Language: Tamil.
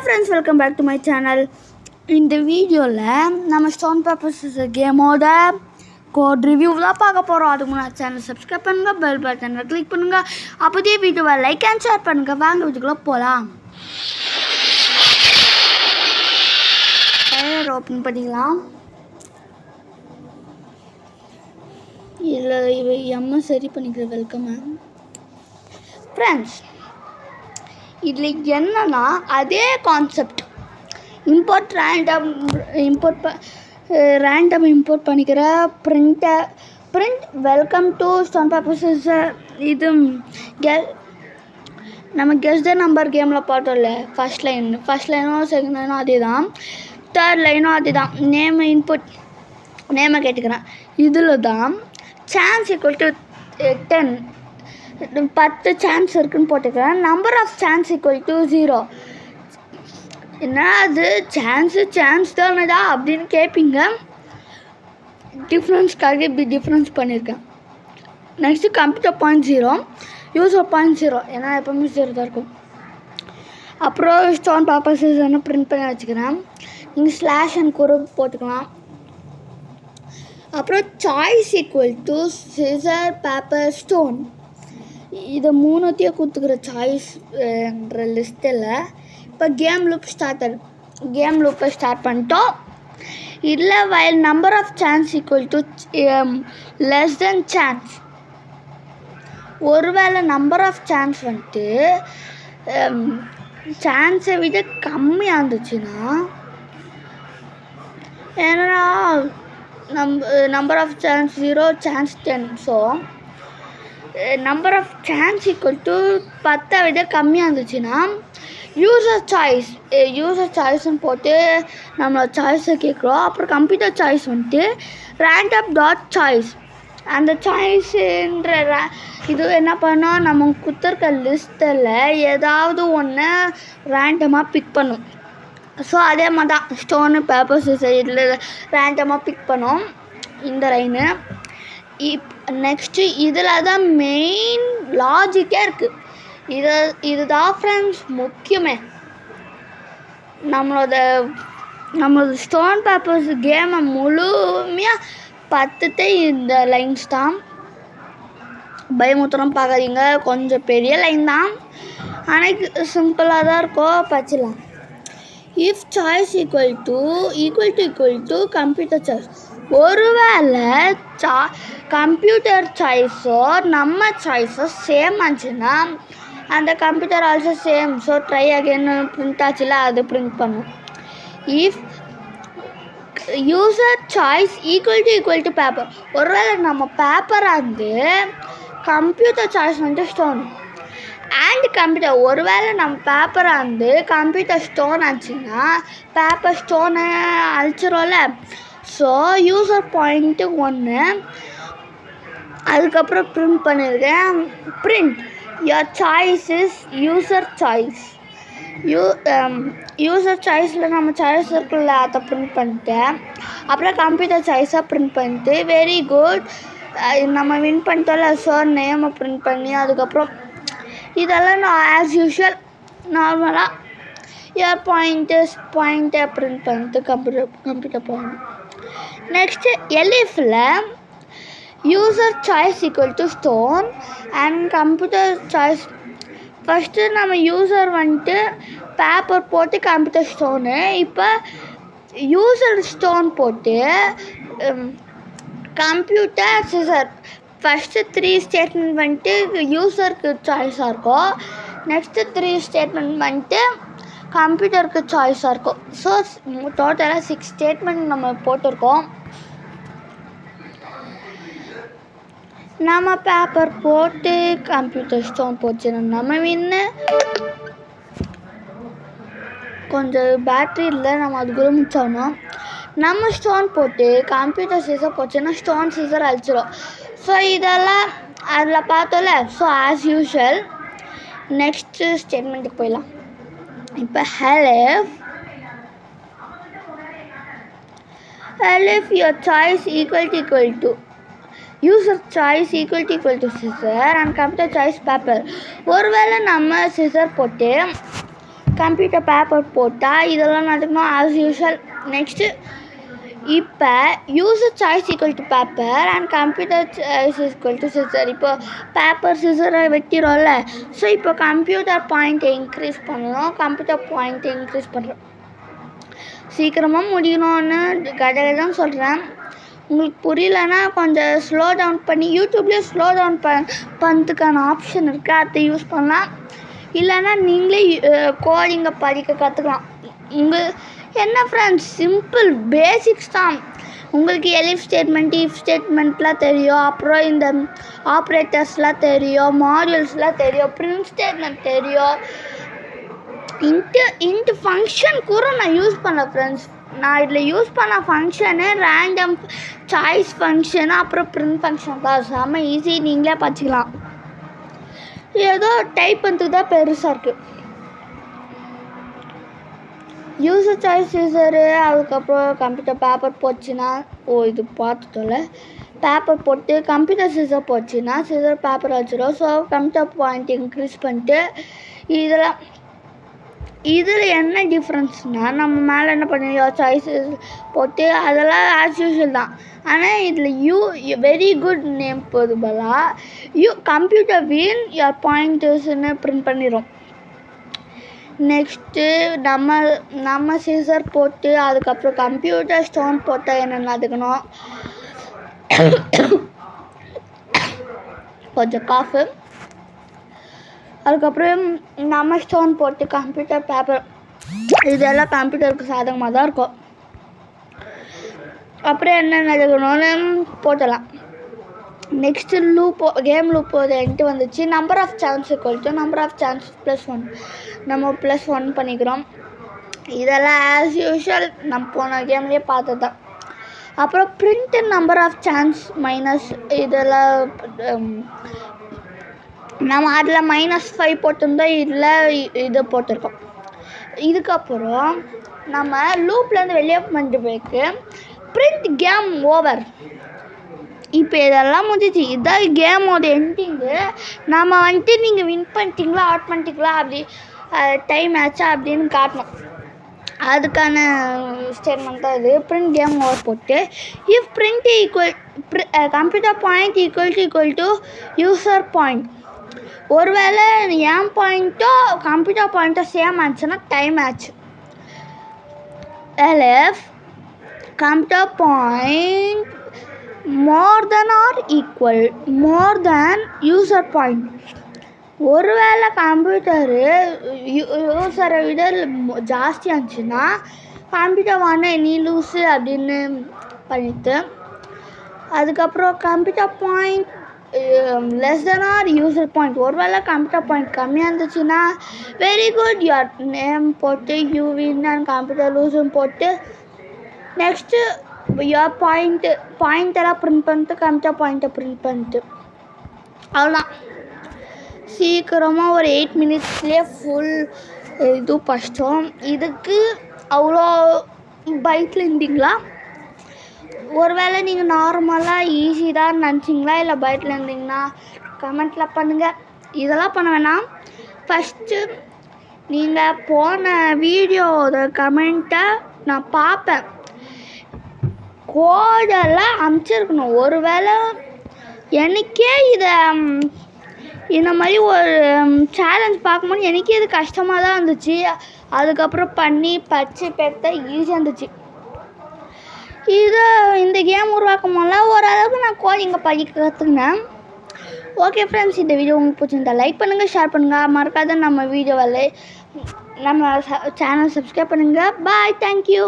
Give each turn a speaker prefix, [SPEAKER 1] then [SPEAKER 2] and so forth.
[SPEAKER 1] friends, welcome back to my channel. இந்த வீடியோவில் நம்ம ஸ்டோன் பேப்பர் சிசர் கேமோட கோட் ரிவ்யூ தான் பார்க்க போகிறோம். அதுக்கு முன்னாடி சேனல் சப்ஸ்கிரைப் பண்ணுங்கள், பெல் பட்டனை கிளிக் பண்ணுங்கள், அப்போதே வீடியோவை லைக் அண்ட் ஷேர் பண்ணுங்கள். வாங்க வீட்டுக்குள்ளே போகலாம். ட்ரைலர் ஓப்பன் பண்ணிக்கலாம். இதில் இவ எம்மை சரி பண்ணிக்கிற வெல்கம் ஃப்ரெண்ட்ஸ். இதில் என்னன்னா அதே கான்செப்ட், ரேண்டம் இம்போர்ட் பண்ணிக்கிற print welcome to stone paper scissor. இது நம்ம கெஸ் த நம்பர் கேமில் பார்த்தோம்ல, ஃபர்ஸ்ட் லைனும் செகண்ட் லைனும் அதே தான், தேர்ட் லைனும் அதே தான். நேமை கேட்டுக்கிறேன். இதில் தான் சான்ஸ் ஈக்குவல் டு 10 சான்ஸ் இருக்குன்னு போட்டுக்கிறேன். Number of chance equal to 0. என்ன அது சான்ஸ் தானடா அப்படின்னு கேட்பீங்க. டிஃப்ரென்ஸ்க்காக இப்படி டிஃப்ரென்ஸ் பண்ணியிருக்கேன். நெக்ஸ்ட்டு கம்ப்யூட்டர் 0.0, யூசர் 0.0, ஏன்னா எப்போவுமே 0 தான் இருக்கும். அப்புறம் ஸ்டோன் பேப்பர் சிசர்னு பிரிண்ட் பண்ணி வச்சுக்கிறேன். நீங்கள் ஸ்லாஷ் அண்ட் கூட போட்டுக்கலாம். அப்புறம் choice equal to scissor paper stone. இதை மூணுத்தையும் கொடுத்துக்கிற சாய்ஸ்ன்ற லிஸ்ட்டில் இப்போ கேம் லூப்பை ஸ்டார்ட் பண்ணிட்டோம். இல்லை while number of chance equal to less than chance. ஒருவேளை நம்பர் ஆஃப் சான்ஸ் வந்துட்டு சான்ஸை விட கம்மியாக இருந்துச்சுன்னா, ஏன்னா number of chance 0, chance 10. So number of chance equal to 10 விட கம்மியாக இருந்துச்சுன்னா யூசர் சாய்ஸ்ன்னு போட்டு நம்மளோட சாய்ஸை கேட்குறோம். அப்புறம் கம்ப்யூட்டர் சாய்ஸ் வந்துட்டு ரேண்டம் டாட் சாய்ஸ். அந்த சாய்ஸுன்ற இது என்ன பண்ணோம், நம்ம கொடுத்துருக்க லிஸ்ட்டில் ஏதாவது ஒன்று ரேண்டமாக பிக் பண்ணும். ஸோ அதே மாதிரி தான் ஸ்டோனு பேப்பர் சிசர் இதில் ரேண்டமாக பிக் பண்ணோம் இந்த லைனு. நெக்ஸ்ட்டு இதில் தான் மெயின் லாஜிக்கே இருக்குது. இதுதான் ஃப்ரெண்ட்ஸ் முக்கியமே. நம்மளோட ஸ்டோன் பேப்பர்ஸ் கேமை முழுமையாக பார்த்துட்டு இந்த லைன்ஸ் தான். பயமுத்திரம் பார்க்காதீங்க, கொஞ்சம் பெரிய லைன் தான், ஆனால் சிம்பிளாக தான் இருக்கும், படிச்சிடலாம். If choice equal to computer choice. ஒருவேளை கம்ப்யூட்டர் சாய்ஸோ நம்ம சாய்ஸோ சேம் ஆச்சுன்னா அந்த computer also same. So try again print ஆச்சுல, அது பிரிண்ட் பண்ணும். If user choice equal to paper. ஒருவேளை நம்ம பேப்பராக இருந்து கம்ப்யூட்டர் சாய்ஸ் வந்துட்டு ஸ்டோன் அண்ட் கம்ப்யூட்டர். ஒருவேளை நம்ம பேப்பராக இருந்து கம்ப்யூட்டர் ஸ்டோன் ஆச்சுன்னா பேப்பர் ஸ்டோனை அழிச்சிரோம்ல. ஸோ யூசர் பாயிண்ட்டு 1, அதுக்கப்புறம் பிரிண்ட் பண்ணியிருக்கேன். Print your choice is user choice. User சாய்ஸில் நம்ம சாய்ஸ் இருக்குல்ல, அதை பிரிண்ட் பண்ணிட்டேன். அப்புறம் கம்ப்யூட்டர் சாய்ஸாக பிரிண்ட் பண்ணிட்டு வெரி குட் நம்ம வின் பண்ணிட்டோம்ல. ஸோ நேமை பிரிண்ட் பண்ணி அதுக்கப்புறம் இதெல்லாம் நான் ஆஸ் யூஷுவல் நார்மலாக யுவர் பாயிண்ட்டை பிரிண்ட் பண்ணிட்டு கம்ப்யூட்டர் பாயிண்ட். நெக்ஸ்ட்டு எலிஃபில் user choice equal to stone and computer choice. First நம்ம யூசர் வந்துட்டு பேப்பர் போட்டு கம்ப்யூட்டர் ஸ்டோனு. இப்போ யூசர் ஸ்டோன் போட்டு கம்ப்யூட்டர் சிசர். ஃபஸ்ட்டு 3 ஸ்டேட்மெண்ட் வந்துட்டு யூசருக்கு சாய்ஸாக இருக்கும். நெக்ஸ்ட்டு 3 ஸ்டேட்மெண்ட் வந்துட்டு கம்ப்யூட்டருக்கு சாய்ஸாக இருக்கும். ஸோ டோட்டலாக 6 ஸ்டேட்மெண்ட் நம்ம போட்டிருக்கோம். நம்ம பேப்பர் போட்டு கம்ப்யூட்டர் ஸ்டோன் போச்சுன்னா நம்ம வின்னு. கொஞ்சம் பேட்ரி இல்லை, நம்ம அதுக்குள்ளே முடிச்சாகணும். நம்ம ஸ்டோன் போட்டு கம்ப்யூட்டர் சீசர் போச்சுன்னா ஸ்டோன் சீசர் அழிச்சிடும். ஸோ இதெல்லாம் அதில் பார்த்தோம்ல. ஸோ ஆஸ் யூஷுவல் நெக்ஸ்ட்டு ஸ்டேட்மெண்ட்டுக்கு போயிடலாம். இப்போ if your choice equal to user choice equal to scissor and computer choice paper. ஒருவேளை நம்ம scissor போட்டு கம்ப்யூட்டர் பேப்பர் போட்டால் இதெல்லாம் நடக்கணும் ஆஸ் யூஷுவல். நெக்ஸ்ட்டு இப்போ user choice equal to paper and computer choice equal to scissor. இப்போ பேப்பர் சிசரை வெட்டிடும்ல. ஸோ இப்போ கம்ப்யூட்டர் பாயிண்ட்டை இன்க்ரீஸ் பண்ணணும். கம்ப்யூட்டர் பாயிண்ட்டை இன்க்ரீஸ் பண்ணுறோம். சீக்கிரமாக முடியணும்னு கதை சொல்கிறேன். உங்களுக்கு புரியலன்னா கொஞ்சம் ஸ்லோ டவுன் பண்ணி யூடியூப்லேயே ஸ்லோ டவுன் பண்ணுறதுக்கான ஆப்ஷன் இருக்குது, அதை யூஸ் பண்ணலாம். இல்லைன்னா நீங்களே கோடிங்கை படிக்க கற்றுக்கலாம். என்ன ஃப்ரெண்ட்ஸ், சிம்பிள் பேசிக்ஸ் தான். உங்களுக்கு எலிஃப் ஸ்டேட்மெண்ட், இஃப் ஸ்டேட்மெண்ட்லாம் தெரியும், அப்புறம் இந்த ஆப்ரேட்டர்ஸ்லாம் தெரியும், மாடியூல்ஸ்லாம் தெரியும், பிரிண்ட் ஸ்டேட்மெண்ட் தெரியும். இன்ட்டு ஃபங்க்ஷன் கூட நான் யூஸ் பண்ணேன் ஃப்ரெண்ட்ஸ். நான் இதில் யூஸ் பண்ண ஃபங்க்ஷனு ரேண்டம் சாய்ஸ் ஃபங்க்ஷனு அப்புறம் பிரிண்ட் ஃபங்க்ஷன் தான். செம்ம ஈஸி, நீங்களே பார்த்துக்கலாம். ஏதோ டைப் பண்ணுறதுக்கு தான் பெருசாக இருக்குது. யூசர் சாய்ஸ் சிசரு, அதுக்கப்புறம் கம்ப்யூட்டர் பேப்பர் போச்சுன்னா இது பார்த்துட்டோம்ல. பேப்பர் போட்டு கம்ப்யூட்டர் சிசர் போச்சுன்னா சிசர் பேப்பர் வச்சிடும். ஸோ கம்ப்யூட்டர் பாயிண்ட் இன்க்ரீஸ் பண்ணிட்டு இதில் என்ன டிஃப்ரென்ஸ்னால் நம்ம மேலே என்ன பண்ணிடுவோம் சாய்ஸஸ் போட்டு அதெல்லாம் ஆஸ் யூஷுவல் தான். ஆனால் இதில் வெரி குட் நேம் போதுபலாக கம்ப்யூட்டர் வீன் யோர் பாயிண்டர்ஸ்ன்னு பிரிண்ட் பண்ணிடும். நெக்ஸ்ட்டு நம்ம சிசர் போட்டு அதுக்கப்புறம் கம்ப்யூட்டர் ஸ்டோன் போட்டால் என்ன நடக்கணும், கொஞ்சம் காஃபு. அதுக்கப்புறம் நம்ம ஸ்டோன் போட்டு கம்ப்யூட்டர் பேப்பர், இதெல்லாம் கம்ப்யூட்டருக்கு சாதகமாக தான் இருக்கும். அப்புறம் என்ன நடக்கணும்னு போட்டலாம். நெக்ஸ்ட்டு கேம் லூப் என்ட்டு வந்துச்சு. Number of chance equal to number of chance +1. நம்ம +1 பண்ணிக்கிறோம். இதெல்லாம் ஆஸ் யூஷுவல் நம்ம போன கேம்லேயே பார்த்தது தான். அப்புறம் print number of chance minus, இதெல்லாம் நம்ம அதில் -5 போட்டிருந்தோம், இதில் இது போட்டிருக்கோம். இதுக்கப்புறம் நம்ம லூப்லேருந்து வெளியே பண்ணிட்டு போய்க்கு பிரிண்ட் கேம் ஓவர். இப்போ இதெல்லாம் முடிஞ்சிச்சு. இதுதான் கேமோட எண்டிங்கு. நம்ம நீங்கள் வின் பண்ணிட்டீங்களா அவுட் பண்ணிட்டீங்களா அப்படி டைம் ஆச்சா அப்படின்னு காட்டணும். அதுக்கான ஸ்டேட்மெண்ட் தான் இது. பிரிண்ட் கேம் ஓவர் போட்டு if print computer point equal to user point. ஒருவேளை என் பாயிண்ட்டோ கம்ப்யூட்டர் பாயிண்ட்டோ சேம் ஆச்சுன்னா டைம் ஆச்சு. எல்எஃப் கம்ப்யூட்டர் பாயிண்ட் மோர் தென் யூசர் பாயிண்ட். ஒருவேளை கம்ப்யூட்டரு யூசரை விட ஜாஸ்தியாக இருந்துச்சுன்னா கம்ப்யூட்டர் வாங்க நீ லூஸு அப்படின்னு பண்ணிட்டு, அதுக்கப்புறம் computer point less than user point. ஒருவேளை கம்ப்யூட்டர் பாயிண்ட் கம்மியாக இருந்துச்சுன்னா வெரி குட், யுவர் நேம் போட்டு யூ வின் அண்ட் கம்ப்யூட்டர் லூஸுன்னு போட்டு நெக்ஸ்ட்டு யுவர் பாயிண்டெல்லாம் பிரிண்ட் பண்ணிட்டு கம்ப்யூட்டர் பாயிண்ட்டை பிரிண்ட் பண்ணிட்டு அவ்வளோதான். சீக்கிரமாக ஒரு 8 மினிட்ஸ்லேயே ஃபுல் இது படிச்சிட்டோம். இதுக்கு அவ்வளோ பைட்டில் இருந்தீங்களா? ஒருவேளை நீங்கள் நார்மலாக ஈஸி தான் நினச்சிங்களா இல்லை பைட்டில் இருந்தீங்கன்னா கமெண்ட்டில் பண்ணுங்கள். இதெல்லாம் பண்ண வேணாம். ஃபஸ்ட்டு நீங்கள் போன வீடியோட கமெண்ட்டை நான் பார்ப்பேன். கோடெல்லாம் அனுப்பிச்சிருக்கணும். ஒருவேளை எனக்கே இந்த மாதிரி ஒரு சேலஞ்ச் பார்க்கும்போது எனக்கே இது கஷ்டமாக தான் இருந்துச்சு. அதுக்கப்புறம் பண்ணி படித்து பெற்ற ஈஸியாக இருந்துச்சு. இந்த கேம் உருவாக்கும் போதெல்லாம் ஓரளவுக்கு நான் கோடிங்கை படிக்க கற்றுக்கினேன். ஓகே ஃப்ரெண்ட்ஸ், இந்த வீடியோ உங்களுக்கு பிடிச்சிருந்தா லைக் பண்ணுங்கள், ஷேர் பண்ணுங்கள், மறக்காத நம்ம வீடியோவில் நம்ம சேனல் சப்ஸ்கிரைப் பண்ணுங்கள். பாய், தேங்க்யூ.